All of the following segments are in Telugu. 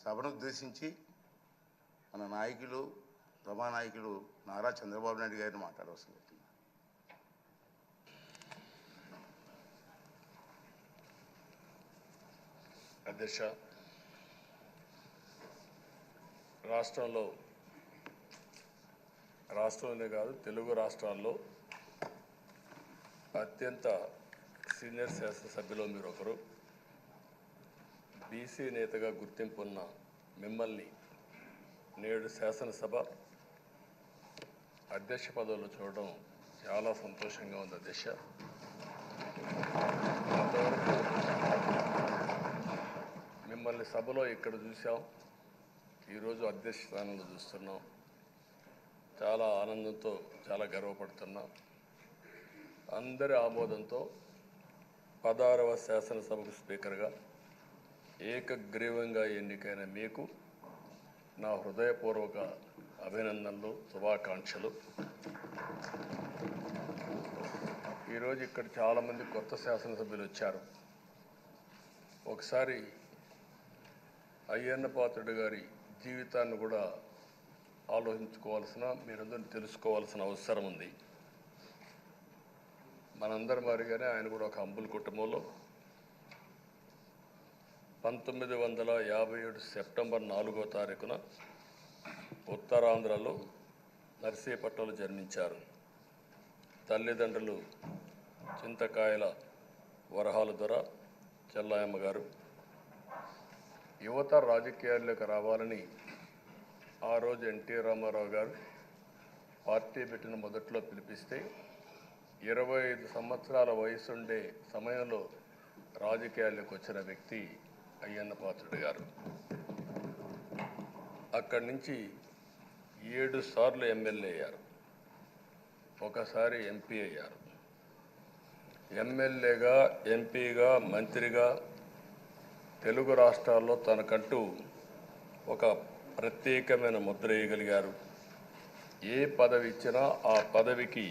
సభను ఉద్దేశించి మన నాయకులు సభానాయకులు నారా చంద్రబాబు నాయుడు గారిని మాట్లాడవలసింది. అధ్యక్ష, రాష్ట్రంలోనే కాదు తెలుగు రాష్ట్రాల్లో అత్యంత సీనియర్ శాసనసభ్యులు మీరు ఒకరు. బీసీ నేతగా గుర్తింపు ఉన్న మిమ్మల్ని నేడు శాసనసభ అధ్యక్ష పదవిలో చూడడం చాలా సంతోషంగా ఉంది. అధ్యక్ష, అంతవరకు మిమ్మల్ని సభలో ఇక్కడ చూసాం, ఈరోజు అధ్యక్ష స్థానంలో చూస్తున్నాం. చాలా ఆనందంతో చాలా గర్వపడుతున్నాం. అందరి ఆమోదంతో 16వ శాసనసభకు స్పీకర్గా ఏకగ్రీవంగా ఎన్నికైన మీకు నా హృదయపూర్వక అభినందనలు, శుభాకాంక్షలు. ఈరోజు ఇక్కడ చాలామంది కొత్త శాసనసభ్యులు వచ్చారు. ఒకసారి అయ్యన్న పాత్రుడు గారి జీవితాన్ని కూడా ఆలోచించుకోవాల్సిన, మీరందరూ తెలుసుకోవాల్సిన అవసరం ఉంది. మనందరి మాదిరిగానే ఆయన కూడా ఒక హంబుల్ కుటుంబంలో 1957 సెప్టెంబర్ 4వ తారీఖున ఉత్తరాంధ్రలో నర్సీపట్నంలో జన్మించారు. తల్లిదండ్రులు చింతకాయల వరహాల దొర చెల్లాయమ్మ గారు. యువత రాజకీయాల్లోకి రావాలని ఆ రోజు ఎన్టీ రామారావు గారు పార్టీ పెట్టిన మొదట్లో పిలిపిస్తే 25 సంవత్సరాల వయసుండే సమయంలో రాజకీయాల్లోకి వచ్చిన వ్యక్తి అయ్యన్న పాత్రుడు గారు. అక్కడి నుంచి 7 సార్లు ఎమ్మెల్యే అయ్యారు, ఒకసారి ఎంపీ అయ్యారు. ఎమ్మెల్యేగా, ఎంపీగా, మంత్రిగా తెలుగు రాష్ట్రాల్లో తనకంటూ ఒక ప్రత్యేకమైన ముద్ర వేయగలిగారు. ఏ పదవి ఇచ్చినా ఆ పదవికి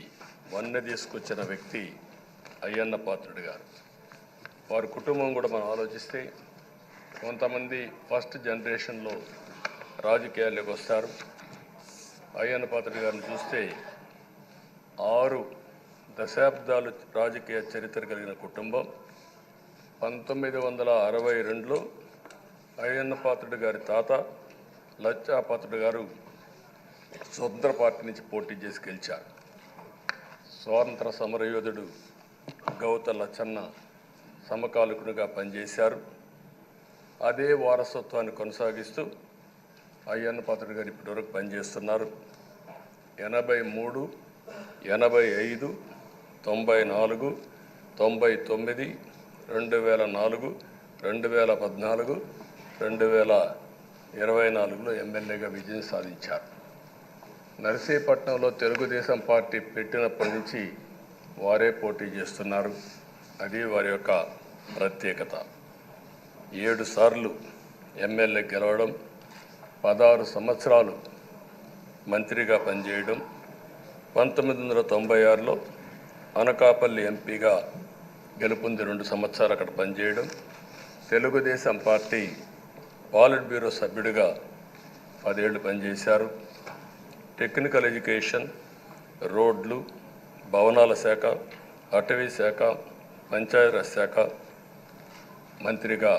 వన్నె తీసుకొచ్చిన వ్యక్తి అయ్యన్న పాత్రుడు గారు. వారి కుటుంబం కూడా మనం ఆలోచిస్తే కొంతమంది ఫస్ట్ జనరేషన్లో రాజకీయాల్లోకి వస్తారు. అయ్యన్న పాత్రుడు గారిని చూస్తే 6 దశాబ్దాలు రాజకీయ చరిత్ర కలిగిన కుటుంబం. 1962లో అయ్యన్న పాత్రుడు గారి తాత లచ్చా పాత్రుడు గారు స్వతంత్ర పార్టీ నుంచి పోటీ చేసి గెలిచారు. స్వాతంత్ర సమరయోధుడు గౌత లచ్చన్న సమకాలికునిగా పనిచేశారు. అదే వారసత్వాన్ని కొనసాగిస్తూ అయ్యన్న పాత్రుడు గారు ఇప్పటివరకు పనిచేస్తున్నారు. 83, 85, 94, 99, 2004, 2014, 2024లో ఎమ్మెల్యేగా విజయం సాధించారు. నర్సీపట్నంలో తెలుగుదేశం పార్టీ పెట్టినప్పటి నుంచి వారే పోటీ చేస్తున్నారు. అది వారి యొక్క ప్రత్యేకత. 7 సార్లు ఎమ్మెల్యే గెలవడం, 16 సంవత్సరాలు మంత్రిగా పనిచేయడం, 1996లో అనకాపల్లి ఎంపీగా గెలుపొంది 2 సంవత్సరాలు అక్కడ పనిచేయడం, తెలుగుదేశం పార్టీ పాలిట్ బ్యూరో సభ్యుడిగా 10 ఏళ్ళు పనిచేశారు. టెక్నికల్ ఎడ్యుకేషన్, రోడ్లు, భవనాల శాఖ, అటవీ శాఖ, పంచాయతీరాజ్ శాఖ మంత్రిగా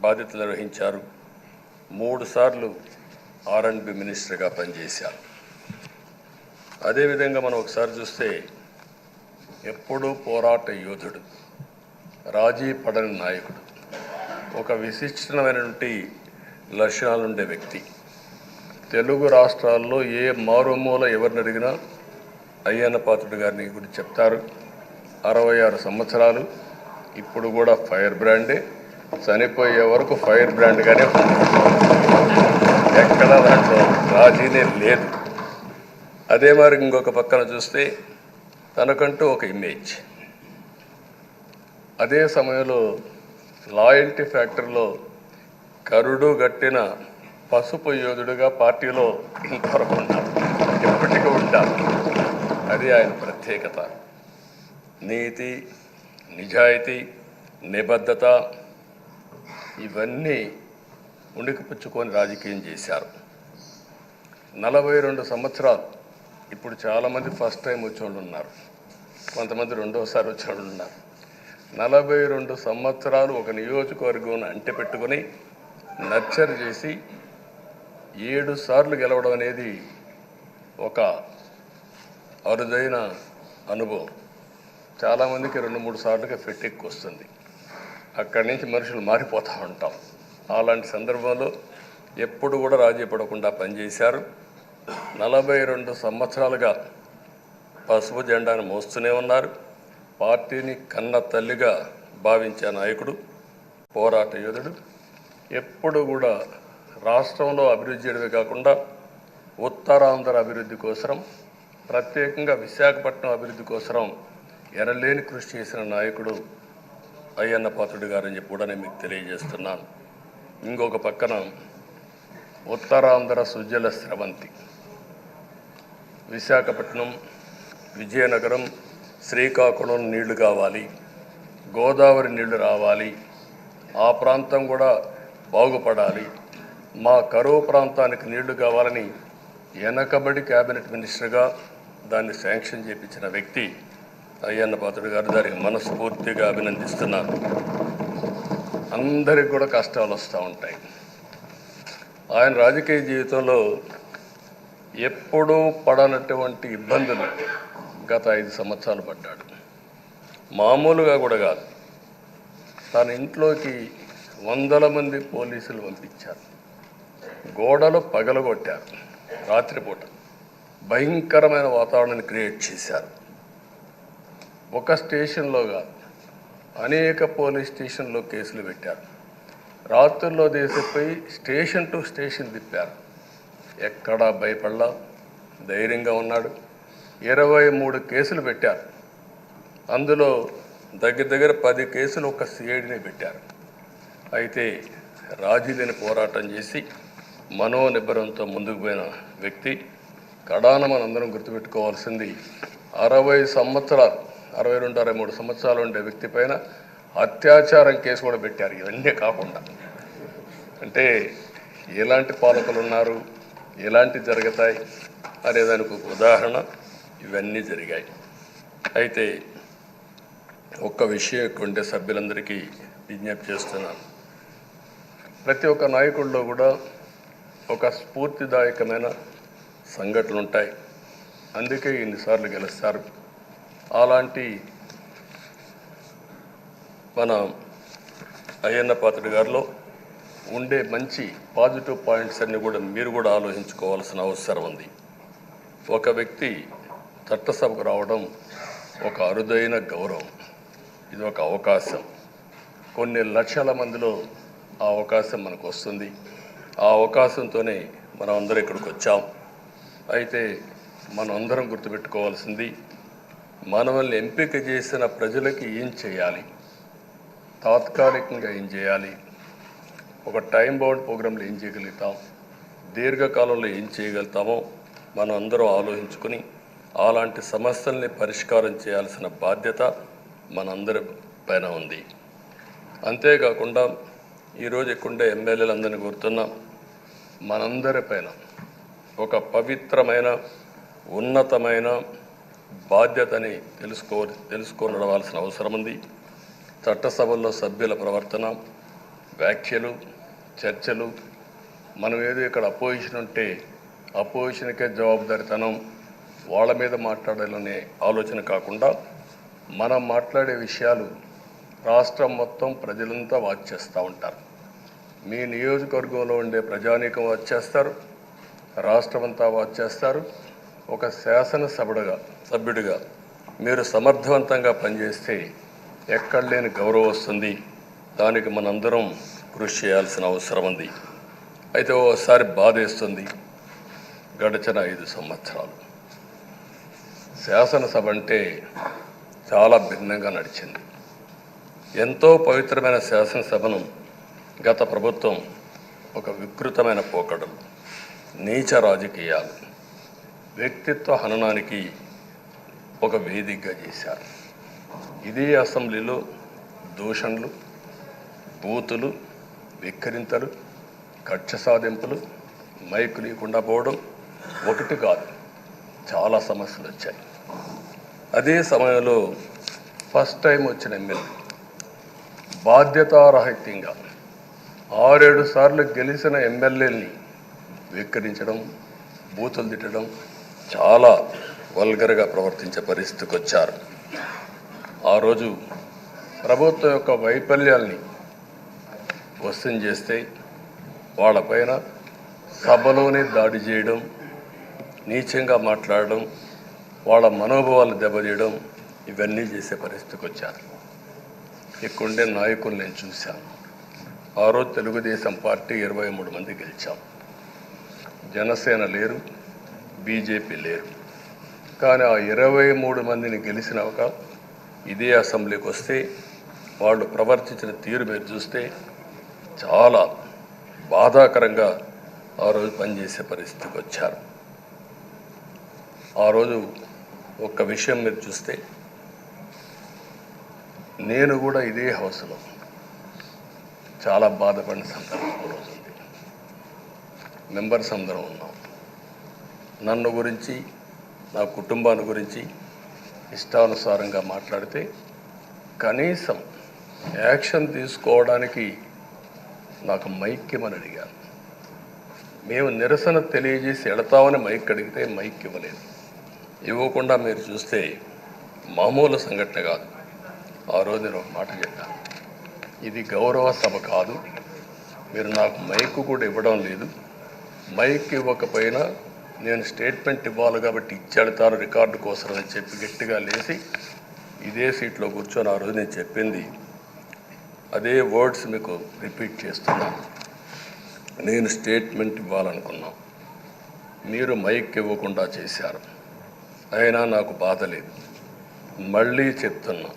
బాధ్యతలు నిర్వహించారు. 3 సార్లు R&B మినిస్టర్గా పనిచేశారు. అదేవిధంగా మనం ఒకసారి చూస్తే ఎప్పుడూ పోరాట యోధుడు, రాజీ పడని నాయకుడు, ఒక విశిష్టమైనటువంటి లక్షణాలుండే వ్యక్తి. తెలుగు రాష్ట్రాల్లో ఏ మారుమూల ఎవరిని అడిగినా అయ్యన్న పాత్రుడు గారిని గురించి చెప్తారు. 66 సంవత్సరాలు, ఇప్పుడు కూడా ఫైర్ బ్రాండే, చనిపోయే వరకు ఫైర్ బ్రాండ్గానే ఎక్కడ దాంట్లో రాజీనే లేదు. అదే మరి ఇంకొక పక్కన చూస్తే తనకంటూ ఒక ఇమేజ్. అదే సమయంలో లాయల్టీ ఫ్యాక్టరీలో కరుడు గట్టిన పసుపు యోధుడుగా పార్టీలో ఇంతవరకు ఉంటారు, ఎప్పటికీ ఉంటారు. అది ఆయన ప్రత్యేకత. నీతి, నిజాయితీ, నిబద్ధత ఇవన్నీ ఉణికిపుచ్చుకొని రాజకీయం చేశారు. 42 సంవత్సరాలు. ఇప్పుడు చాలామంది ఫస్ట్ టైం వచ్చేవాళ్ళు ఉన్నారు, కొంతమంది రెండోసారి వచ్చేవాళ్ళు ఉన్నారు. 42 సంవత్సరాలు ఒక నియోజకవర్గం అంటిపెట్టుకొని నర్చర్ చేసి 7 సార్లు గెలవడం అనేది ఒక అరుదైన అనుభవం. చాలామందికి 2-3 సార్లుగా ఫెట్టెక్కి వస్తుంది. అక్కడి నుంచి మనుషులు మారిపోతూ ఉంటాం. అలాంటి సందర్భంలో ఎప్పుడు కూడా రాజీ పడకుండా పనిచేశారు. 42 సంవత్సరాలుగా పసుపు జెండాను మోస్తూనే ఉన్నారు. పార్టీని కన్న తల్లిగా భావించే నాయకుడు, పోరాట యోధుడు. ఎప్పుడు కూడా రాష్ట్రంలో అభివృద్ధి చేయడమే కాకుండా ఉత్తరాంధ్ర అభివృద్ధి కోసం, ప్రత్యేకంగా విశాఖపట్నం అభివృద్ధి కోసం ఎనలేని కృషి చేసిన నాయకుడు అయ్యన్న పాత్రుడు గారని చెప్పి కూడా నేను మీకు తెలియజేస్తున్నాను. ఇంకొక పక్కన ఉత్తరాంధ్ర సుజల స్రవంతి, విశాఖపట్నం, విజయనగరం, శ్రీకాకుళం నీళ్లు కావాలి, గోదావరి నీళ్లు రావాలి, ఆ ప్రాంతం కూడా బాగుపడాలి, మా కరువు ప్రాంతానికి నీళ్లు కావాలని వెనకబడి క్యాబినెట్ మినిస్టర్గా దాన్ని శాంక్షన్ చేయించిన వ్యక్తి అయ్యన్న పాత్రుడు గారు. దానికి మనస్ఫూర్తిగా అభినందిస్తున్నాను. అందరికి కూడా కష్టాలు వస్తూ ఉంటాయి. ఆయన రాజకీయ జీవితంలో ఎప్పుడూ పడనటువంటి ఇబ్బందులు గత 5 సంవత్సరాలు పడ్డాడు. మామూలుగా కూడా కాదు, తన ఇంట్లోకి 100 మంది పోలీసులు పంపించారు, గోడలు పగలగొట్టారు, రాత్రిపూట భయంకరమైన వాతావరణాన్ని క్రియేట్ చేశారు. ఒక స్టేషన్లో కాదు, అనేక పోలీస్ స్టేషన్లో కేసులు పెట్టారు. రాత్రుల్లో దేశపోయి స్టేషన్ టు స్టేషన్ తిప్పారు. ఎక్కడా భయపడలా, ధైర్యంగా ఉన్నాడు. 23 కేసులు పెట్టారు. అందులో దగ్గర 10 కేసులు ఒక సిఐడిని పెట్టారు. అయితే రాజీలేని పోరాటం చేసి మనోనిబ్బరంతో ముందుకు పోయిన వ్యక్తి. కడాన మనందరం గుర్తుపెట్టుకోవాల్సింది, 60 సంవత్సరాలు, 62-63 సంవత్సరాలు ఉండే వ్యక్తి పైన అత్యాచారం కేసు కూడా పెట్టారు. ఇవన్నీ కాకుండా అంటే ఎలాంటి పాలకులు ఉన్నారు, ఎలాంటి జరుగుతాయి అనేదానికి ఒక ఉదాహరణ ఇవన్నీ జరిగాయి. అయితే ఒక్క విషయం ఎక్కువ ఉండే సభ్యులందరికీ విజ్ఞప్తి చేస్తున్నాను. ప్రతి ఒక్క నాయకుడిలో కూడా ఒక స్ఫూర్తిదాయకమైన సంఘటనలు ఉంటాయి. అందుకే ఇన్నిసార్లు గెలుస్తారు. అలాంటి మన అయ్యన్న పాత్రుడు గారిలో ఉండే మంచి పాజిటివ్ పాయింట్స్ అన్నీ కూడా మీరు కూడా ఆలోచించుకోవాల్సిన అవసరం ఉంది. ఒక వ్యక్తి చట్టసభకు రావడం ఒక అరుదైన గౌరవం. ఇది ఒక అవకాశం. కొన్ని లక్షల మందిలో ఆ అవకాశం మనకు వస్తుంది. ఆ అవకాశంతోనే మనం అందరం ఇక్కడికి వచ్చాం. అయితే మనం అందరం గుర్తుపెట్టుకోవాల్సింది, మనల్ని ఎంపిక చేసిన ప్రజలకి ఏం చేయాలి, తాత్కాలికంగా ఏం చేయాలి, ఒక టైం బౌండ్ ప్రోగ్రాంలో ఏం చేయగలుగుతాం, దీర్ఘకాలంలో ఏం చేయగలుగుతామో మనం అందరం ఆలోచించుకొని అలాంటి సమస్యల్ని పరిష్కారం చేయాల్సిన బాధ్యత మనందరి పైన ఉంది. అంతేకాకుండా ఈరోజు ఎక్కుండే ఎమ్మెల్యేలందరినీ కోరుతున్నాం, మనందరి పైన ఒక పవిత్రమైన ఉన్నతమైన బాధ్యతని తెలుసుకోవలసిన అవసరం ఉంది. చట్టసభల్లో సభ్యుల ప్రవర్తన, వ్యాఖ్యలు, చర్చలు, మనం ఏదో ఇక్కడ అపోజిషన్ ఉంటే అపోజిషన్కే జవాబుదారితనం, వాళ్ళ మీద మాట్లాడాలనే ఆలోచన కాకుండా మనం మాట్లాడే విషయాలు రాష్ట్రం మొత్తం ప్రజలంతా వాచ్ చేస్తూ ఉంటారు. మీ నియోజకవర్గంలో ఉండే ప్రజానీకం వాచ్ చేస్తారు, రాష్ట్రమంతా వాచ్ చేస్తారు. ఒక సభ్యుడిగా మీరు సమర్థవంతంగా పనిచేస్తే ఎక్కడ లేని గౌరవం వస్తుంది. దానికి మనందరం కృషి చేయాల్సిన అవసరం ఉంది. అయితే ఓసారి బాధేస్తుంది, గడిచిన 5 సంవత్సరాలు శాసనసభ అంటే చాలా భిన్నంగా నడిచింది. ఎంతో పవిత్రమైన శాసనసభను గత ప్రభుత్వం ఒక వికృతమైన పోకడలు, నీచ రాజకీయాలు, వ్యక్తిత్వ హననానికి ఒక వేదికగా చేశారు. ఇదే అసెంబ్లీలో దూషణలు, బూతులు, విక్కరింతలు, కక్ష సాధింపులు, మైకు లేకుండా పోవడం ఒకటి కాదు, చాలా సమస్యలు వచ్చాయి. అదే సమయంలో ఫస్ట్ టైం వచ్చిన ఎమ్మెల్యే బాధ్యతారాహిత్యంగా 6-7 సార్లు గెలిచిన ఎమ్మెల్యేని వెక్కిరించడం, బూతులు తిట్టడం, చాలా వల్గర్గా ప్రవర్తించే పరిస్థితికి వచ్చారు. ఆ రోజు ప్రభుత్వం యొక్క వైఫల్యాల్ని క్వశ్చన్ చేస్తే వాళ్ళపైన సభలోనే దాడి చేయడం, నీచంగా మాట్లాడడం, వాళ్ళ మనోభావాలు దెబ్బతీయడం, ఇవన్నీ చేసే పరిస్థితికి వచ్చారు. ఇక్కడుండే నాయకులు నేను చూశాను. ఆ రోజు తెలుగుదేశం పార్టీ 23 మంది గెలిచాం. జనసేన లేరు, బీజేపీ లేరు. కానీ ఆ 23 మందిని గెలిచినాక ఇదే అసెంబ్లీకి వస్తే వాళ్ళు ప్రవర్తించిన తీరు మీరు చూస్తే చాలా బాధాకరంగా ఆ రోజు పనిచేసే పరిస్థితికి వచ్చారు. ఆ రోజు ఒక్క విషయం మీరు చూస్తే, నేను కూడా ఇదే హౌస్లో చాలా బాధపడిన సందర్భం రోజు ఉంది. మెంబర్స్ అందరం ఉన్నాం. నన్ను గురించి, నా కుటుంబాన్ని గురించి ఇష్టానుసారంగా మాట్లాడితే కనీసం యాక్షన్ తీసుకోవడానికి నాకు మైక్ ఇవ్వమని అడిగాను. మేము నిరసన తెలియజేసి వెళతామని మైక్ అడిగితే మైక్ ఇవ్వలేదు. ఇవ్వకుండా మీరు చూస్తే మామూలు సంఘటన కాదు. ఆ రోజు నేను ఒక మాట చెప్పాను, ఇది గౌరవ సభ కాదు, మీరు నాకు మైక్ కూడా ఇవ్వడం లేదు. మైక్ ఇవ్వకపోయినా నేను స్టేట్మెంట్ ఇవ్వాలి కాబట్టి ఇచ్చెడతాను రికార్డు కోసం అని చెప్పి గట్టిగా లేచి ఇదే సీట్లో కూర్చొని ఆ రోజు నేను చెప్పింది అదే వర్డ్స్ మీకు రిపీట్ చేస్తున్నాను. నేను స్టేట్మెంట్ ఇవ్వాలనుకున్నాను, మీరు మైక్ ఇవ్వకుండా చేశారు. అయినా నాకు బాధ లేదు. మళ్ళీ చెప్తున్నా,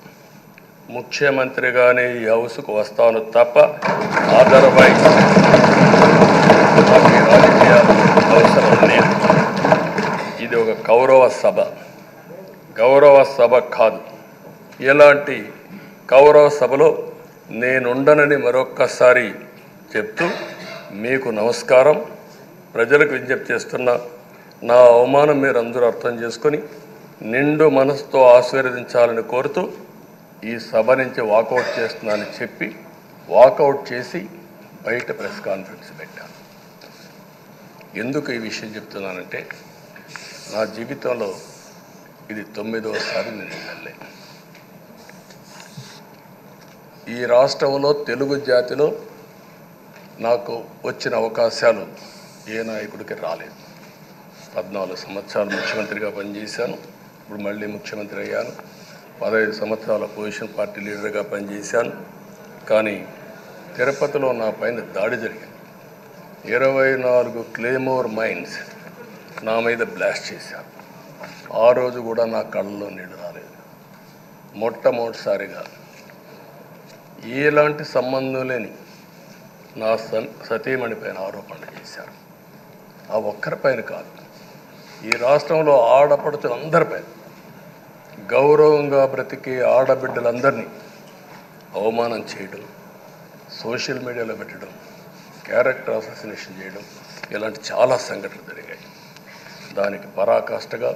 ముఖ్యమంత్రిగానే ఈ హౌస్కు వస్తాను తప్ప అదర్వైజ్ నాకు ఈ రాజకీయాలు అవసరం లేదు. ఇది ఒక గౌరవ సభ కాదు. ఇలాంటి గౌరవ సభలో నేనుండనని మరొక్కసారి చెప్తూ మీకు నమస్కారం. ప్రజలకు విజ్ఞప్తి చేస్తున్నా, నా అవమానం మీరు అందరూ అర్థం చేసుకొని నిండు మనసుతో ఆశీర్వదించాలని కోరుతూ ఈ సభ నుంచి వాకౌట్ చేస్తున్నానని చెప్పి వాకౌట్ చేసి బయట ప్రెస్ కాన్ఫరెన్స్ పెట్టాను. ఎందుకు ఈ విషయం చెప్తున్నానంటే, నా జీవితంలో ఇది 9వసారి నేను ఎమ్మెల్యే. ఈ రాష్ట్రంలో తెలుగు జాతిలో నాకు వచ్చిన అవకాశాలు ఏ నాయకుడికి రాలేదు. 14 సంవత్సరాలు ముఖ్యమంత్రిగా పనిచేశాను. ఇప్పుడు మళ్ళీ ముఖ్యమంత్రి అయ్యాను. 15 సంవత్సరాల పొజిషన్ పార్టీ లీడర్గా పనిచేశాను. కానీ తిరుపతిలో నా పైన దాడి జరిగింది. 24 క్లేమోర్ మైన్స్ నా మీద బ్లాస్ట్ చేశారు. ఆ రోజు కూడా నా కళ్ళలో నీళ్ళు రాలేదు. మొట్టమొదటిసారిగా ఎలాంటి సంబంధం లేని నా సతీమణి పైన ఆరోపణలు చేశారు. ఆ ఒక్కరిపైన కాదు, ఈ రాష్ట్రంలో ఆడపడుతున్న అందరిపైన, గౌరవంగా బ్రతికే ఆడబిడ్డలందరినీ అవమానం చేయడం, సోషల్ మీడియాలో పెట్టడం, క్యారెక్టర్ అసాసినేషన్ చేయడం, ఇలాంటి చాలా సంఘటనలు జరిగాయి. దానికి పరాకాష్ఠగా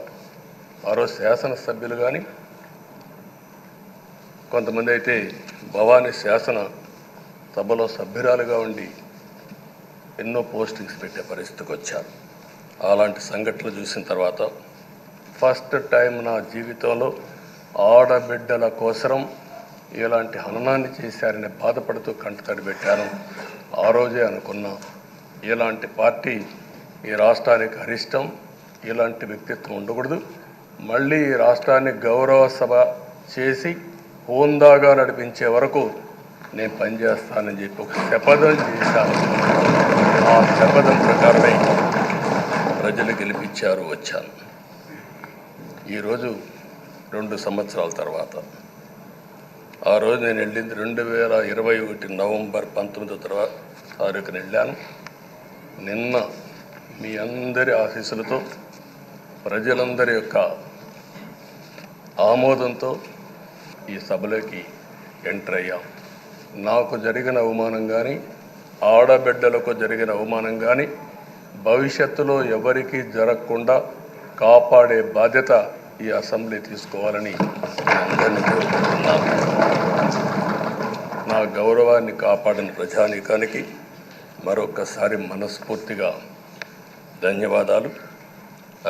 ఆ రోజు శాసనసభ్యులు కానీ, కొంతమంది అయితే భవానీ శాసన సభలో సభ్యురాలుగా ఉండి ఎన్నో పోస్టింగ్స్ పెట్టే పరిస్థితికి వచ్చారు. అలాంటి సంఘటనలు చూసిన తర్వాత ఫస్ట్ టైం నా జీవితంలో ఆడబిడ్డల కోసరం ఇలాంటి హననాన్ని చేశారని బాధపడుతూ కంటతడి పెట్టాను. ఆ రోజే అనుకున్నా, ఇలాంటి పార్టీ ఈ రాష్ట్రానికి అరిష్టం, ఇలాంటి వ్యక్తిత్వం ఉండకూడదు. మళ్ళీ ఈ రాష్ట్రాన్ని గౌరవ సభ చేసి హోందాగా నడిపించే వరకు నేను పనిచేస్తానని చెప్పి ఒక శపథం చేశాను. ఆ శపథం ప్రకారమే ప్రజలు గెలిపించారు, వచ్చాను. ఈరోజు 2 సంవత్సరాల తర్వాత, ఆ రోజు నేను వెళ్ళింది 2021 నవంబర్ 19వ తారీఖున వెళ్ళాను. నిన్న మీ అందరి ఆశీస్సులతో, ప్రజలందరి యొక్క ఆమోదంతో ఈ సభలోకి ఎంటర్ అయ్యాం. నాకు జరిగిన అవమానం కానీ, ఆడబిడ్డలకు జరిగిన అవమానం కానీ భవిష్యత్తులో ఎవరికీ జరగకుండా కాపాడే బాధ్యత ఈ అసెంబ్లీ తీసుకోవాలని అందరినీ కోరుకుంటున్నాను. నా గౌరవాన్ని కాపాడిన ప్రజానీకానికి మరొకసారి మనస్ఫూర్తిగా ధన్యవాదాలు,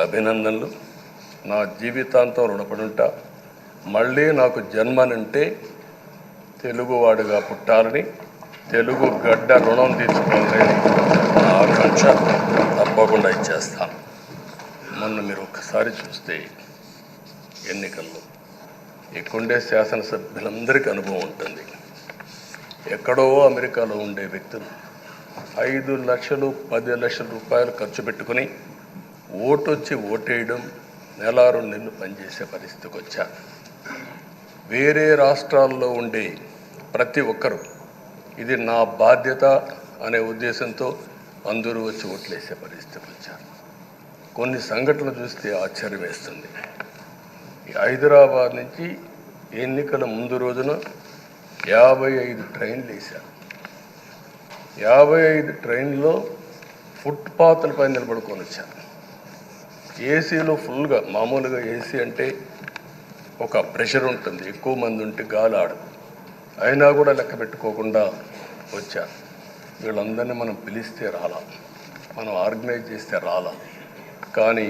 అభినందనలు. నా జీవితాంతం రుణపడి ఉంటా. మళ్ళీ నాకు జన్మనంటే తెలుగువాడిగా పుట్టాలని, తెలుగు గడ్డ రుణం తీసుకోవాలని నా ఆకాంక్ష. తప్పకుండా ఇచ్చేస్తాను. మొన్న మీరు ఒక్కసారి చూస్తే ఎన్నికల్లో ఇక్కడుండే శాసనసభ్యులందరికీ అనుభవం ఉంటుంది. ఎక్కడో అమెరికాలో ఉండే వ్యక్తులు 5 లక్షలు 10 లక్షల రూపాయలు ఖర్చు పెట్టుకుని ఓటొచ్చి ఓటేయడం, నెల 2 నెలలు పనిచేసే పరిస్థితికి వచ్చారు. వేరే రాష్ట్రాల్లో ఉండే ప్రతి ఒక్కరూ ఇది నా బాధ్యత అనే ఉద్దేశంతో అందరూ వచ్చి ఓట్లేసే పరిస్థితికి వచ్చారు. కొన్ని సంఘటనలు చూస్తే ఆశ్చర్యం వేస్తుంది. హైదరాబాద్ నుంచి ఎన్నికల ముందు రోజున 55 ట్రైన్లు వేశారు. 55 ట్రైన్లో ఫుట్పాత్లపై నిలబడుకొని వచ్చారు. ఏసీలో ఫుల్గా, మామూలుగా ఏసీ అంటే ఒక ప్రెషర్ ఉంటుంది, ఎక్కువ మంది ఉంటే గాలి ఆడదు. అయినా కూడా లెక్క పెట్టుకోకుండా వచ్చారు. వీళ్ళందరినీ మనం పిలిస్తే రాలా, మనం ఆర్గనైజ్ చేస్తే రాలా. కానీ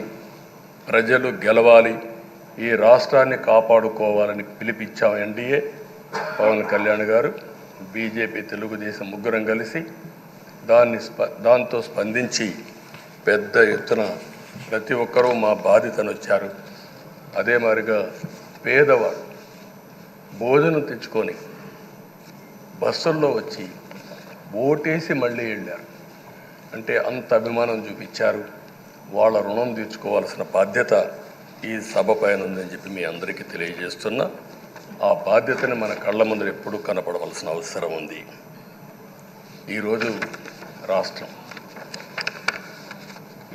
ప్రజలు గెలవాలి, ఈ రాష్ట్రాన్ని కాపాడుకోవాలని పిలిపించాం. ఎన్డీఏ, పవన్ కళ్యాణ్ గారు, బీజేపీ, తెలుగుదేశం ముగ్గురం కలిసి దాంతో స్పందించి పెద్ద ఎత్తున ప్రతి ఒక్కరూ మా బాధ్యతను వచ్చారు. అదే మాదిరిగా పేదవాడు భోజనం తెచ్చుకొని బస్సుల్లో వచ్చి ఓటేసి మళ్ళీ వెళ్ళారు. అంటే అంత అభిమానం చూపించారు. వాళ్ళ రుణం తీర్చుకోవాల్సిన బాధ్యత ఈ సభ పైన ఉందని చెప్పి మీ అందరికీ తెలియజేస్తున్నా. ఆ బాధ్యతని మన కళ్ళ ముందు ఎప్పుడూ కనపడవలసిన అవసరం ఉంది. ఈరోజు రాష్ట్రం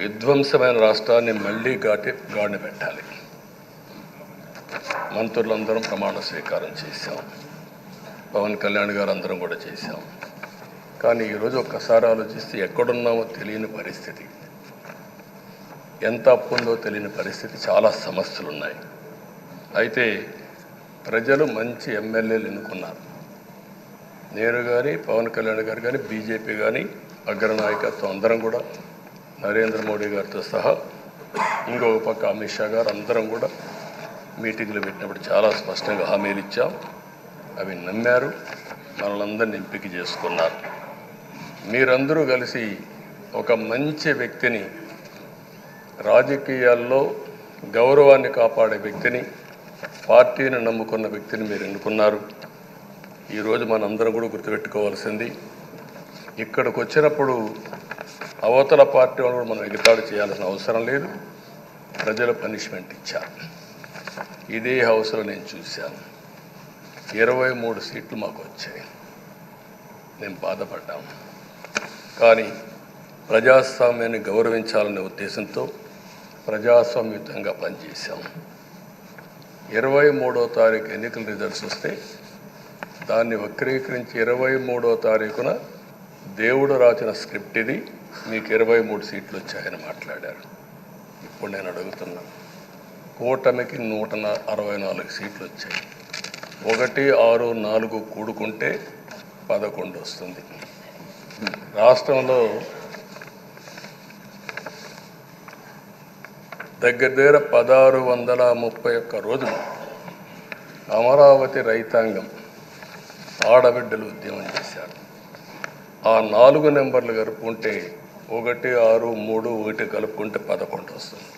విధ్వంసమైన రాష్ట్రాన్ని మళ్ళీ గాడిన పెట్టాలి. మంత్రులందరం ప్రమాణ స్వీకారం చేశాం, పవన్ కళ్యాణ్ గారు అందరం కూడా చేశాం. కానీ ఈరోజు ఒక్కసారి ఆలోచిస్తే ఎక్కడున్నామో తెలియని పరిస్థితి, ఎంత అప్పు ఉందో తెలియని పరిస్థితి, చాలా సమస్యలు ఉన్నాయి. అయితే ప్రజలు మంచి ఎమ్మెల్యేలు ఎన్నుకున్నారు. నేను కానీ, పవన్ కళ్యాణ్ గారు కానీ, బీజేపీ కానీ, అగ్రనాయకత్వం అందరం కూడా, నరేంద్ర మోడీ గారితో సహా ఇంకొక పక్క అమిత్ షా గారు అందరం కూడా మీటింగ్లు పెట్టినప్పుడు చాలా స్పష్టంగా హామీలు ఇచ్చాం. అవి నమ్మారు, మనలందరినీ ఎంపిక చేసుకున్నారు. మీరందరూ కలిసి ఒక మంచి వ్యక్తిని, రాజకీయాల్లో గౌరవాన్ని కాపాడే వ్యక్తిని, పార్టీని నమ్ముకున్న వ్యక్తిని మీరు ఎన్నుకున్నారు. ఈరోజు మనందరం కూడా గుర్తుపెట్టుకోవాల్సింది, ఇక్కడికి వచ్చినప్పుడు అవతల పార్టీ వాళ్ళు కూడా మనం ఎగతాడు చేయాల్సిన అవసరం లేదు. ప్రజలు పనిష్మెంట్ ఇచ్చారు. ఇదే హౌస్లో నేను చూశాను, 23 సీట్లు మాకు వచ్చాయి. నేను బాధపడ్డాము. కానీ ప్రజాస్వామ్యాన్ని గౌరవించాలనే ఉద్దేశంతో ప్రజాస్వామ్యుతంగా పనిచేశాము. 23వ తారీఖు ఎన్నికల రిజల్ట్స్ వస్తే దాన్ని వక్రీకరించి 23వ తారీఖున దేవుడు రాసిన స్క్రిప్ట్ ఇది, మీకు 23 సీట్లు వచ్చాయని మాట్లాడారు. ఇప్పుడు నేను అడుగుతున్నా, కూటమికి 164 సీట్లు వచ్చాయి. 1, 6, 4 కూడుకుంటే 11 వస్తుంది. రాష్ట్రంలో దగ్గర 1631 రోజులు అమరావతి రైతాంగం ఆడబిడ్డలు ఉద్యమం చేశారు. ఆ 4 నెంబర్లు కలుపుకుంటే 1, 6, 3, 1 కలుపుకుంటే 11 వస్తుంది.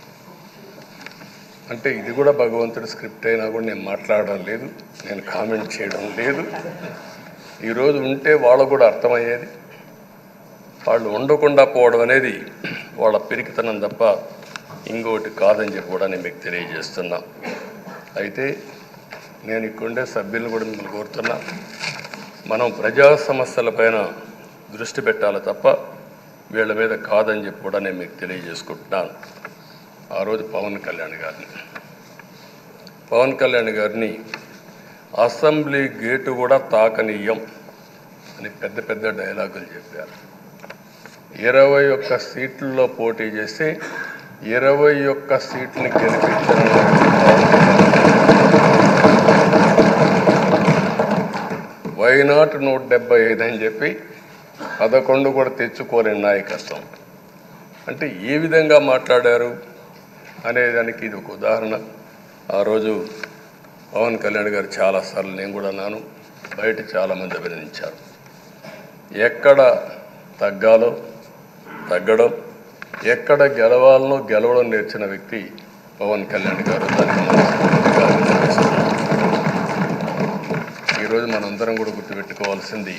అంటే ఇది కూడా భగవంతుడి స్క్రిప్ట్ అయినా కూడా నేను మాట్లాడడం లేదు, నేను కామెంట్ చేయడం లేదు. ఈరోజు ఉంటే వాళ్ళకు కూడా అర్థమయ్యేది. వాళ్ళు ఉండకుండా పోవడం అనేది వాళ్ళ పిరికితనం తప్ప ఇంకోటి కాదని చెప్పి కూడా నేను మీకు తెలియజేస్తున్నా. అయితే నేను ఇక్కడుండే సభ్యులను కూడా మిమ్మల్ని కోరుతున్నా, మనం ప్రజా సమస్యలపైన దృష్టి పెట్టాలి తప్ప వీళ్ళ మీద కాదని చెప్పి కూడా నేను మీకు తెలియజేసుకుంటున్నాను. ఆ రోజు పవన్ కళ్యాణ్ గారిని అసెంబ్లీ గేటు కూడా తాకనీయం, అని పెద్ద పెద్ద డైలాగులు చెప్పారు. 21 సీట్లలో పోటీ చేస్తే 21 సీట్లని గెలిపించిన వైనాట్ 175 అని చెప్పి 11 కూడా తెచ్చుకోలేని నాయకత్వం. అంటే ఏ విధంగా మాట్లాడారు అనేదానికి ఇది ఒక ఉదాహరణ. ఆ రోజు పవన్ కళ్యాణ్ గారు చాలాసార్లు, నేను కూడా అన్నాను, బయట చాలామంది అభినందించారు. ఎక్కడ తగ్గాలో తగ్గడం, ఎక్కడ గెలవాలనో గెలవడం నేర్చిన వ్యక్తి పవన్ కళ్యాణ్ గారు. దానికి మనస్ఫూర్తిగా అభినందిస్తున్నాను. ఈరోజు మనందరం కూడా గుర్తుపెట్టుకోవాల్సింది,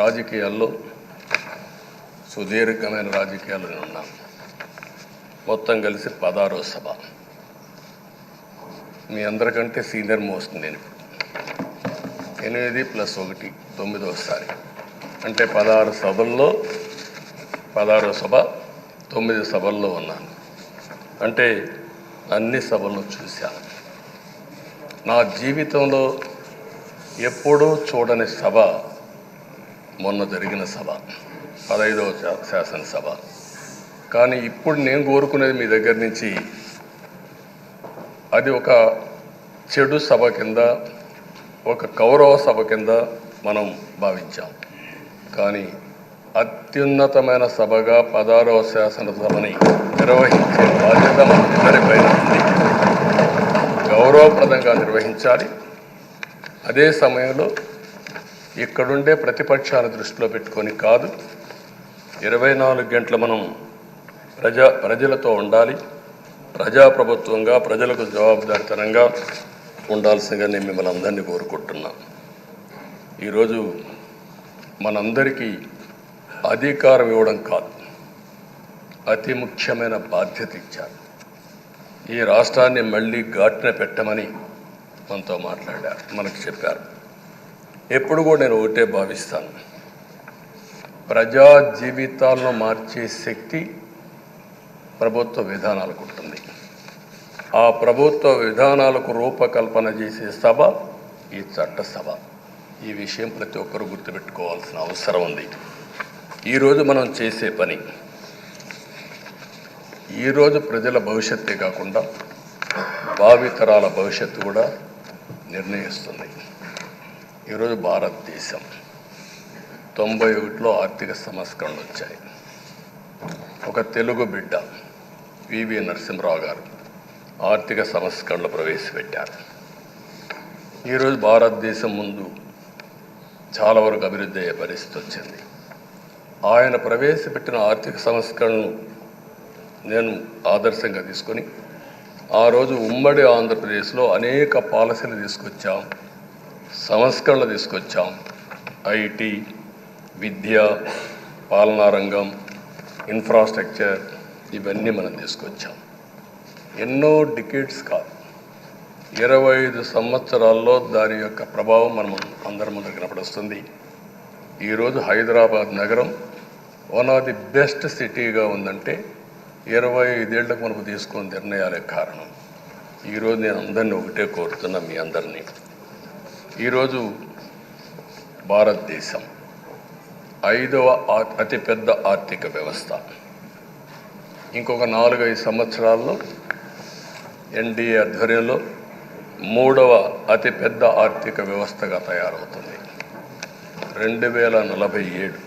రాజకీయాల్లో సుదీర్ఘమైన రాజకీయాలు ఉన్నాం. మొత్తం కలిసి 16వ సభ. మీ అందరికంటే సీనియర్ మోస్ట్ నేను. 8 + 1 9వసారి. అంటే 16 సభల్లో 16వ సభ 9 సభల్లో ఉన్నాను. అంటే అన్ని సభలను చూశాను. నా జీవితంలో ఎప్పుడూ చూడని సభ మొన్న జరిగిన సభ, 15వ శాసనసభ. కానీ ఇప్పుడు నేను కోరుకునేది మీ దగ్గర నుంచి, అది ఒక చెడు సభ కింద, ఒక కౌరవ సభ కింద మనం భావించాం. కానీ అత్యున్నతమైన సభగా 16వ శాసనసభని నిర్వహించే బాధ్యత మనందరిపైన ఉంది. గౌరవప్రదంగా నిర్వహించాలి. అదే సమయంలో ఇక్కడుండే ప్రతిపక్షాల దృష్టిలో పెట్టుకొని కాదు, 24 గంటలు మనం ప్రజలతో ఉండాలి. ప్రజాప్రభుత్వంగా ప్రజలకు జవాబుదారితనంగా ఉండాల్సిందిగా నేను మిమ్మల్ని అందరినీ కోరుకుంటున్నా. ఈరోజు మనందరికీ అధికారం ఇవ్వడం కాదు, అతి ముఖ్యమైన బాధ్యత ఇచ్చారు. ఈ రాష్ట్రాన్ని మళ్ళీ ఘాటున పెట్టమని మనతో మాట్లాడారు, మనకు చెప్పారు. ఎప్పుడు కూడా నేను ఒకటే భావిస్తాను, ప్రజా జీవితాలను మార్చే శక్తి ప్రభుత్వ విధానాలకు ఉంటుంది. ఆ ప్రభుత్వ విధానాలకు రూపకల్పన చేసే సభ ఈ చట్టసభ. ఈ విషయం ప్రతి ఒక్కరూ గుర్తుపెట్టుకోవాల్సిన అవసరం ఉంది. ఈరోజు మనం చేసే పని, ఈరోజు ప్రజల భవిష్యత్తే కాకుండా భావితరాల భవిష్యత్తు కూడా నిర్ణయిస్తుంది. ఈరోజు భారతదేశం 91లో ఆర్థిక సంస్కరణలు వచ్చాయి. ఒక తెలుగు బిడ్డ పివి నరసింహరావు గారు ఆర్థిక సంస్కరణలు ప్రవేశపెట్టారు. ఈరోజు భారతదేశం ముందు చాలా వరకు అభివృద్ధి అయ్యే పరిస్థితి వచ్చింది. ఆయన ప్రవేశపెట్టిన ఆర్థిక సంస్కరణను నేను ఆదర్శంగా తీసుకొని ఆ రోజు ఉమ్మడి ఆంధ్రప్రదేశ్లో అనేక పాలసీలు తీసుకొచ్చాం, సంస్కరణలు తీసుకొచ్చాం. ఐటీ, విద్య, పాలనా రంగం, ఇన్ఫ్రాస్ట్రక్చర్, ఇవన్నీ మనం తీసుకొచ్చాం. ఎన్నో డికేడ్స్ కాదు, 25 సంవత్సరాల్లో దాని యొక్క ప్రభావం మనం అందరి ముందు కనపడుస్తుంది. ఈరోజు హైదరాబాద్ నగరం వన్ ఆఫ్ ది బెస్ట్ సిటీగా ఉందంటే 25 ఏళ్లకు మనకు తీసుకున్న నిర్ణయాలే కారణం. ఈరోజు నేను అందరినీ ఒకటే కోరుతున్నా, మీ అందరినీ, ఈరోజు భారతదేశం 5వ అతిపెద్ద ఆర్థిక వ్యవస్థ. ఇంకొక 4-5 సంవత్సరాల్లో ఎన్డీఏ ఆధ్వర్యంలో 3వ అతిపెద్ద ఆర్థిక వ్యవస్థగా తయారవుతుంది. 2047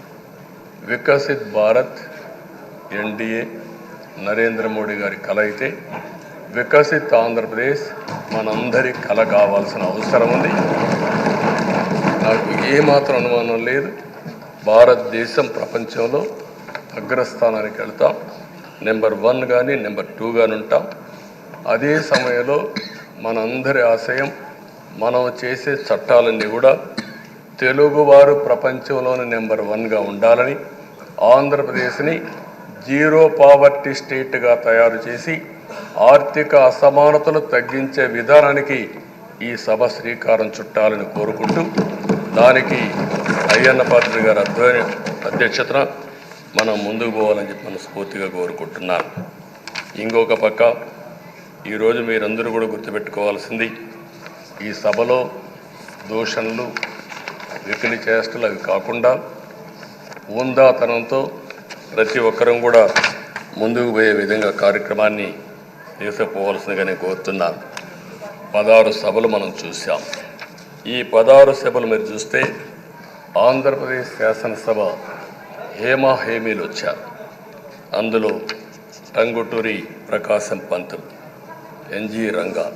వికసిత్ భారత్ ఎన్డీఏ నరేంద్ర మోడీ గారి కల అయితే, వికసిత్ ఆంధ్రప్రదేశ్ మనందరి కల కావాల్సిన అవసరం ఉంది. నాకు ఏమాత్రం అనుమానం లేదు, భారతదేశం ప్రపంచంలో అగ్రస్థానానికి వెళ్తాం. నెంబర్ 1 కానీ నెంబర్ 2 కానీ ఉంటాం. అదే సమయంలో మనందరి ఆశయం, మనం చేసే చట్టాలన్నీ కూడా తెలుగువారు ప్రపంచంలోని నెంబర్ 1గా ఉండాలని, ఆంధ్రప్రదేశ్ని జీరో పావర్టీ స్టేట్గా తయారు చేసి ఆర్థిక అసమానతలు తగ్గించే విధానానికి ఈ సభ శ్రీకారం చుట్టాలని కోరుకుంటూ, దానికి అయ్యన్న పాత్రుడు గారి అధ్యక్షతన మనం ముందుకు పోవాలని చెప్పి మనస్ఫూర్తిగా కోరుకుంటున్నాను. ఇంకొక పక్క ఈరోజు మీరందరూ కూడా గుర్తుపెట్టుకోవాల్సింది, ఈ సభలో దూషణలు, వెకిలి చేష్టలు అవి కాకుండా ఉందాతనంతో ప్రతి ఒక్కరం కూడా ముందుకు పోయే విధంగా కార్యక్రమాన్ని తీసుకుపోవాల్సిందిగా నేను కోరుతున్నాను. 16 సభలు మనం చూసాం. ఈ 16 సభలు మీరు చూస్తే ఆంధ్రప్రదేశ్ శాసనసభ హేమాహేమీలు వచ్చారు. అందులో టంగుటూరి ప్రకాశం పంతులు, ఎన్జి రంగా,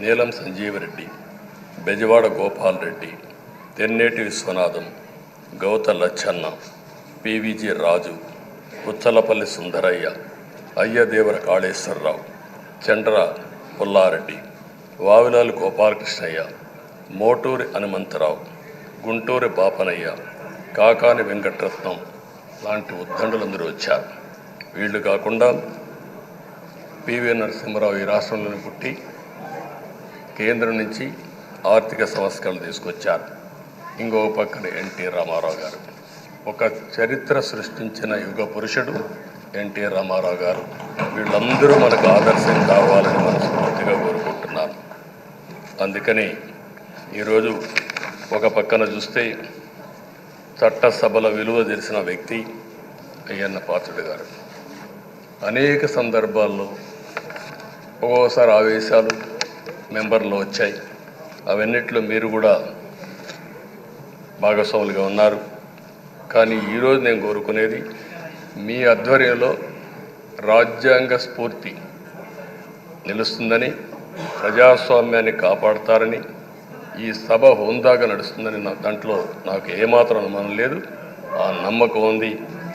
నీలం సంజీవరెడ్డి, బెజవాడ గోపాల్ రెడ్డి, తెన్నేటి విశ్వనాథం, గౌత లచ్చన్న, పివిజి రాజు, ఉచ్చలపల్లి సుందరయ్య, అయ్యదేవర కాళేశ్వరరావు, చండ్ర పుల్లారెడ్డి, వావిలాలు గోపాలకృష్ణయ్య, మోటూరి హనుమంతరావు, గుంటూరి బాపనయ్య, కాకాని వెంకటరత్నం లాంటి ఉద్దండులందరూ వచ్చారు. వీళ్ళు కాకుండా పివి నరసింహారావు ఈ రాష్ట్రంలోనే పుట్టి కేంద్రం నుంచి ఆర్థిక సంస్కరణలు తీసుకొచ్చారు. ఇంకో పక్కన ఎన్టీ రామారావు గారు, ఒక చరిత్ర సృష్టించిన యుగ పురుషుడు ఎన్టీ రామారావు గారు. వీళ్ళందరూ మనకు ఆదర్శం కావాలని మనస్ఫూర్తిగా కోరుకుంటున్నాను. అందుకని ఈరోజు ఒక పక్కన చూస్తే చట్టసభల విలువ తెలిసిన వ్యక్తి అయ్యన్న పాత్రుడు గారు. అనేక సందర్భాల్లో ఒక్కోసారి ఆవేశాలు మెంబర్లో వచ్చాయి. అవన్నిట్లో మీరు కూడా భాగస్వాములుగా ఉన్నారు. కానీ ఈరోజు నేను కోరుకునేది మీ ఆధ్వర్యంలో రాజ్యాంగ స్ఫూర్తి నిలుస్తుందని, ప్రజాస్వామ్యాన్ని కాపాడతారని, ఈ సభ హోందాగా నడుస్తుందని దాంట్లో నాకు ఏమాత్రం అనుమానం లేదు. ఆ నమ్మకం ఉంది.